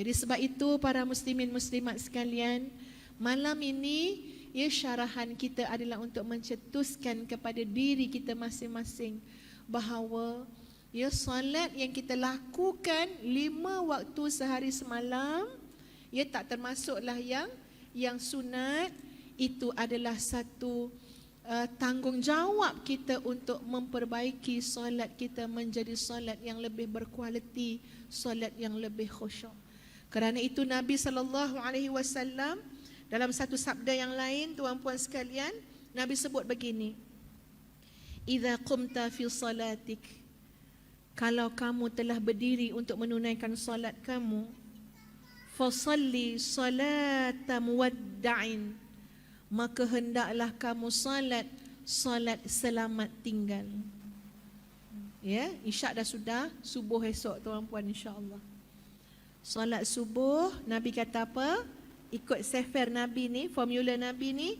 Jadi sebab itu para muslimin muslimat sekalian, malam ini syarahan kita adalah untuk mencetuskan kepada diri kita masing-masing bahawa solat yang kita lakukan 5 waktu sehari semalam, tak termasuklah yang sunat, itu adalah satu tanggungjawab kita untuk memperbaiki solat kita menjadi solat yang lebih berkualiti, solat yang lebih khusyuk. Kerana itu Nabi SAW dalam satu sabda yang lain, tuan-puan sekalian, Nabi sebut begini, "Idza qumta fi salatik," kalau kamu telah berdiri untuk menunaikan solat kamu, "fasalli salata muwadda'in," maka hendaklah kamu solat selamat tinggal. Isyak dah sudah, subuh esok tuan-puan insya-Allah. Solat subuh, Nabi kata apa? Ikut sefer Nabi ni, formula Nabi ni,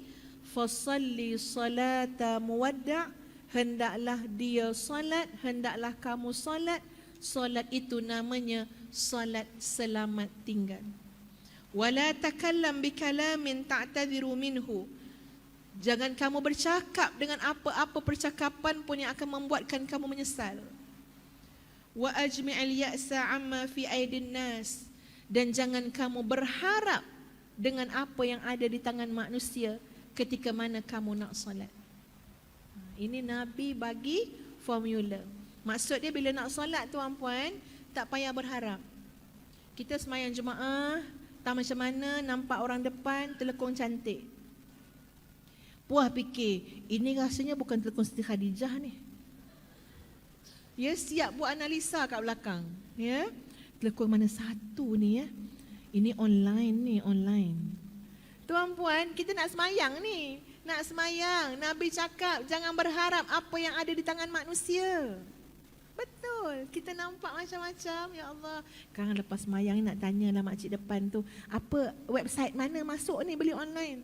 fasalli salata muwadda', hendaklah dia solat, hendaklah kamu solat. Solat itu namanya solat selamat tinggal. Wala takallam bikalamin ta'tadhiru minhu, jangan kamu bercakap dengan apa-apa percakapan pun yang akan membuatkan kamu menyesal. Wa ajmi'il ya'sa amma fi aidin nas, dan jangan kamu berharap dengan apa yang ada di tangan manusia ketika mana kamu nak solat. Ini Nabi bagi formula. Maksud dia bila nak solat tuan-puan, tak payah berharap. Kita sembahyang jemaah, tak macam mana nampak orang depan telekung cantik. Puas fikir, ini rasanya bukan telekung Siti Khadijah ni. Siap buat analisa kat belakang. Telekung mana satu ni Ini online ni, online. Tuan-puan, kita nak semayang ni. Nak semayang, Nabi cakap jangan berharap apa yang ada di tangan manusia. Betul, kita nampak macam-macam. Ya Allah, sekarang lepas semayang nak tanyalah makcik depan tu, apa website mana masuk ni beli online.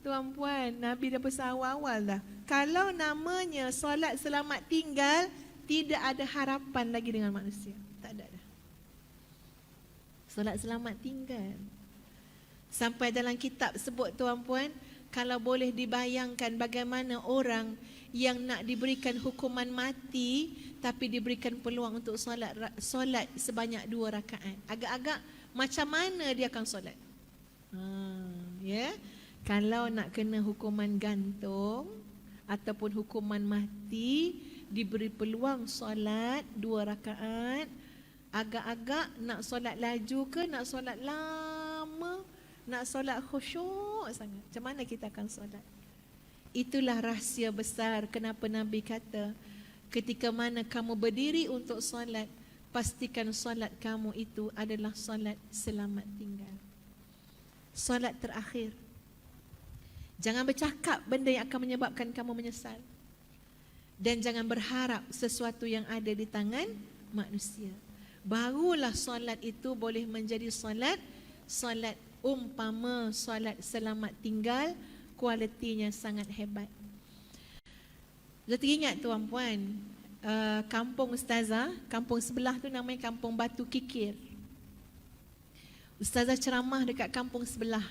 Tuan-puan, Nabi dah pesan awal-awal dah, kalau namanya solat selamat tinggal, tidak ada harapan lagi dengan manusia. Tak ada dah. Solat selamat tinggal. Sampai dalam kitab sebut tuan-puan, kalau boleh dibayangkan bagaimana orang yang nak diberikan hukuman mati tapi diberikan peluang untuk solat sebanyak 2 rakaat. Agak-agak macam mana dia akan solat? Kalau nak kena hukuman gantung ataupun hukuman mati, diberi peluang solat 2 rakaat, agak-agak nak solat laju ke, nak solat lama, nak solat khusyuk sangat. Macam mana kita akan solat? Itulah rahsia besar kenapa Nabi kata, ketika mana kamu berdiri untuk solat, pastikan solat kamu itu adalah solat selamat tinggal. Solat terakhir. Jangan bercakap benda yang akan menyebabkan kamu menyesal. Dan jangan berharap sesuatu yang ada di tangan manusia. Barulah solat itu boleh menjadi solat umpama solat selamat tinggal, kualitinya sangat hebat. Saya teringat tuan-puan, kampung Ustazah, kampung sebelah tu namanya Kampung Batu Kikir. Ustazah ceramah dekat kampung sebelah.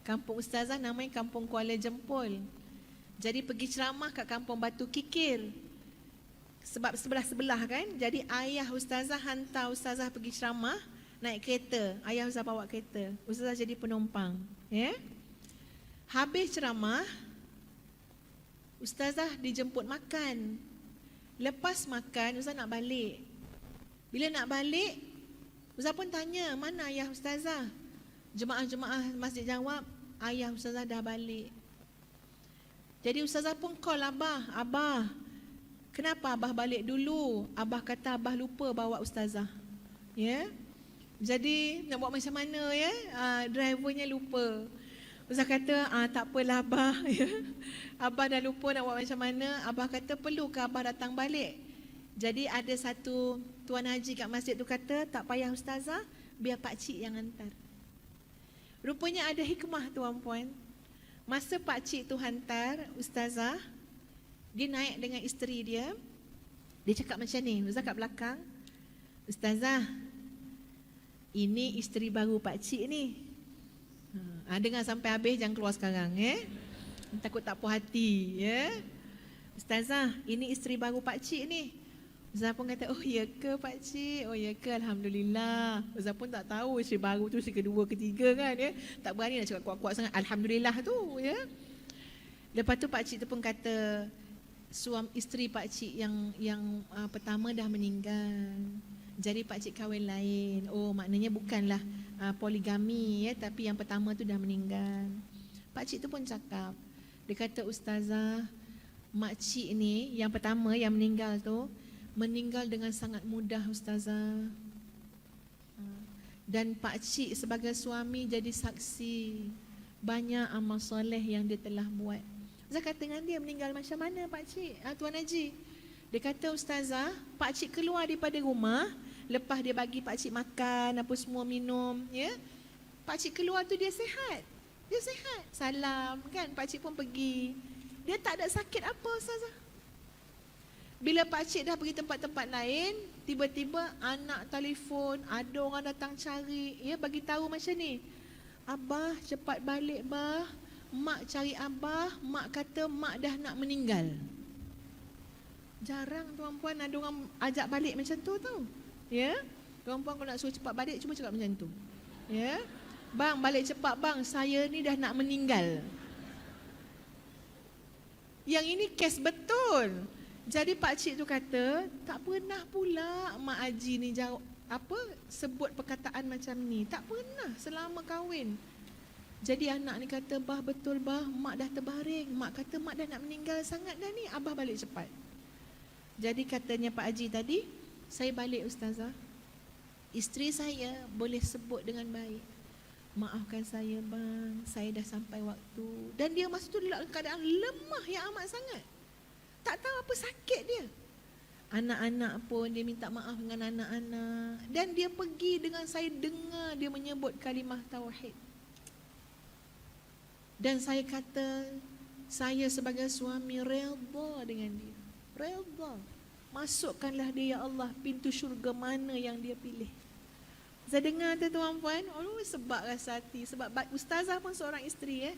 Kampung Ustazah namanya Kampung Kuala Jempol. Jadi pergi ceramah kat Kampung Batu Kikir. Sebab sebelah-sebelah kan. Jadi ayah Ustazah hantar Ustazah pergi ceramah naik kereta. Ayah Ustazah bawa kereta. Ustazah jadi penumpang. Habis ceramah, Ustazah dijemput makan. Lepas makan, Ustazah nak balik. Bila nak balik, Ustazah pun tanya, mana ayah Ustazah? Jemaah-jemaah masjid jawab, ayah Ustazah dah balik. Jadi Ustazah pun call Abah, kenapa Abah balik dulu? Abah kata Abah lupa bawa Ustazah. Jadi nak buat macam mana drivernya lupa. Ustazah kata tak apalah Abah. Abah dah lupa nak buat macam mana. Abah kata perlukah Abah datang balik? Jadi ada satu tuan haji kat masjid tu kata, tak payah Ustazah, biar pakcik yang hantar. Rupanya ada hikmah tuan-puan. Masa pakcik tu hantar Ustazah, dia naik dengan isteri dia. Dia cakap macam ni, Ustazah kat belakang, Ustazah, Ini isteri baru Pak Cik ni. Dengar sampai habis, jangan keluar sekarang. Takut tak puas hati. Ustazah, ini isteri baru Pak Cik ni. Ustazah pun kata, oh ya ke Pak Cik? Oh ya ke, Alhamdulillah. Ustazah pun tak tahu isteri baru tu isteri kedua, ketiga kan. Tak berani nak cakap kuat-kuat sangat. Alhamdulillah tu. Lepas tu Pak Cik tu pun kata, isteri Pak Cik yang pertama dah meninggal. Jadi Pak Cik kahwin lain. Oh, maknanya bukanlah poligami tapi yang pertama tu dah meninggal. Pak Cik tu pun cakap, dia kata, Ustazah, mak cik ni yang pertama yang meninggal tu meninggal dengan sangat mudah Ustazah. Dan Pak Cik sebagai suami jadi saksi banyak amal soleh yang dia telah buat. Ustazah kata dengan dia, meninggal macam mana Pak Cik? Tuan Haji. Dia kata, Ustazah, Pak Cik keluar daripada rumah, lepas dia bagi Pak Cik makan, apa semua minum, Pak Cik keluar tu dia sihat. Dia sihat. Salam kan, Pak Cik pun pergi. Dia tak ada sakit apa Ustazah. Bila Pak Cik dah pergi tempat-tempat lain, tiba-tiba anak telefon, ada orang datang cari, bagi tahu macam ni. Abah cepat balik bah. Mak cari abah, mak kata mak dah nak meninggal. Jarang tuan-puan ada orang ajak balik macam tu tau. Tuan-puan kalau nak suruh cepat balik, cuba cakap macam tu. Bang, balik cepat bang, saya ni dah nak meninggal. Yang ini kes betul. Jadi Pak Cik tu kata, tak pernah pula Mak Haji ni sebut perkataan macam ni. Tak pernah selama kahwin. Jadi anak ni kata, bah betul bah, mak dah terbaring. Mak kata mak dah nak meninggal sangat dah ni, abah balik cepat. Jadi katanya Pak Haji tadi, saya balik Ustazah. Isteri saya boleh sebut dengan baik, maafkan saya bang, saya dah sampai waktu. Dan dia masa tu dalam keadaan lemah yang amat sangat. Tak tahu apa sakit dia. Anak-anak pun dia minta maaf dengan anak-anak. Dan dia pergi dengan saya dengar dia menyebut kalimah tauhid. Dan saya kata, saya sebagai suami redha dengan dia. Redha. Masukkanlah dia ya Allah pintu syurga mana yang dia pilih. Saya dengar tu tuan-puan, sebab rasa hati. Sebab Ustazah pun seorang isteri.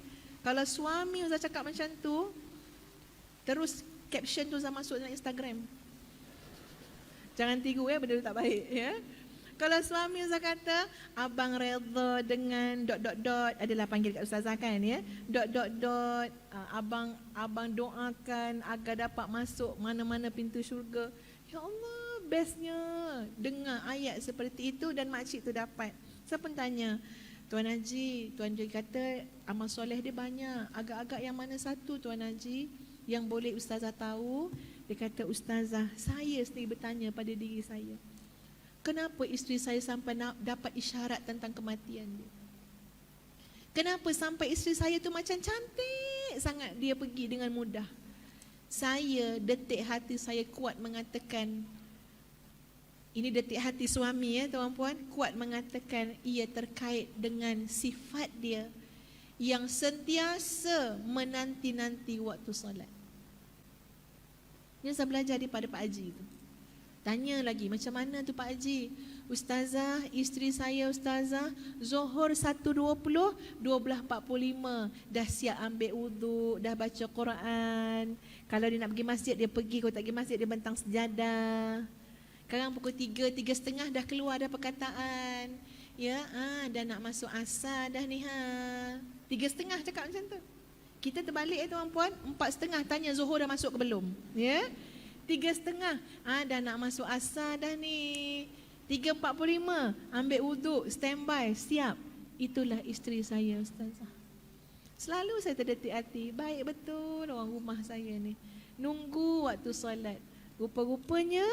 Kalau suami Ustazah cakap macam tu, terus caption tu saya masuk dalam Instagram. Jangan tiru benda tu tak baik Kalau suami Ustazah kata, abang redha dengan ... adalah panggil kat Ustazah kan abang doakan agar dapat masuk mana-mana pintu syurga. Ya Allah, bestnya dengar ayat seperti itu dan makcik tu dapat. Saya pun tanya, Tuan Haji kata amal soleh dia banyak. Agak-agak yang mana satu Tuan Haji yang boleh Ustazah tahu? Dia kata, Ustazah, saya sendiri bertanya pada diri saya, kenapa isteri saya sampai dapat isyarat tentang kematian dia? Kenapa sampai isteri saya tu macam cantik sangat dia pergi dengan mudah? Saya, detik hati saya kuat mengatakan, ini detik hati suami tuan-puan, kuat mengatakan ia terkait dengan sifat dia yang sentiasa menanti-nanti waktu solat. Ini saya belajar daripada Pak Haji tu. Tanya lagi, macam mana tu Pak Haji? Ustazah, isteri saya Ustazah, Zuhur 1.20, 12.45, dah siap ambil wuduk, dah baca Quran. Kalau dia nak pergi masjid, dia pergi. Kalau tak pergi masjid, dia bentang sejadah. Sekarang pukul 3, 3.30 dah keluar dah perkataan. Dah nak masuk asar dah ni 3.30 cakap macam tu. Kita terbalik tuan-puan, 4.30 tanya Zuhur dah masuk ke belum? 3.30 dah nak masuk asar dah ni. 3.45 ambil wuduk, standby, siap. Itulah isteri saya Ustazah. Selalu saya terdetik hati, baik betul orang rumah saya ni. Nunggu waktu solat. Rupa-rupanya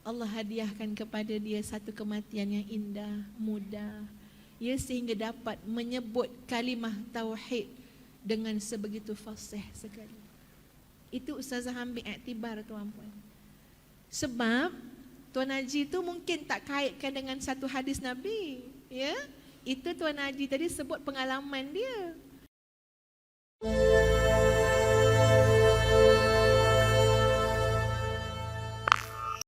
Allah hadiahkan kepada dia satu kematian yang indah, mudah. Sehingga dapat menyebut kalimah tauhid dengan sebegitu fasih sekali. Itu Ustazah ambil iktibar tuan-puan. Sebab Tuan Haji tu mungkin tak kaitkan dengan satu hadis Nabi. Itu Tuan Haji tadi sebut pengalaman dia.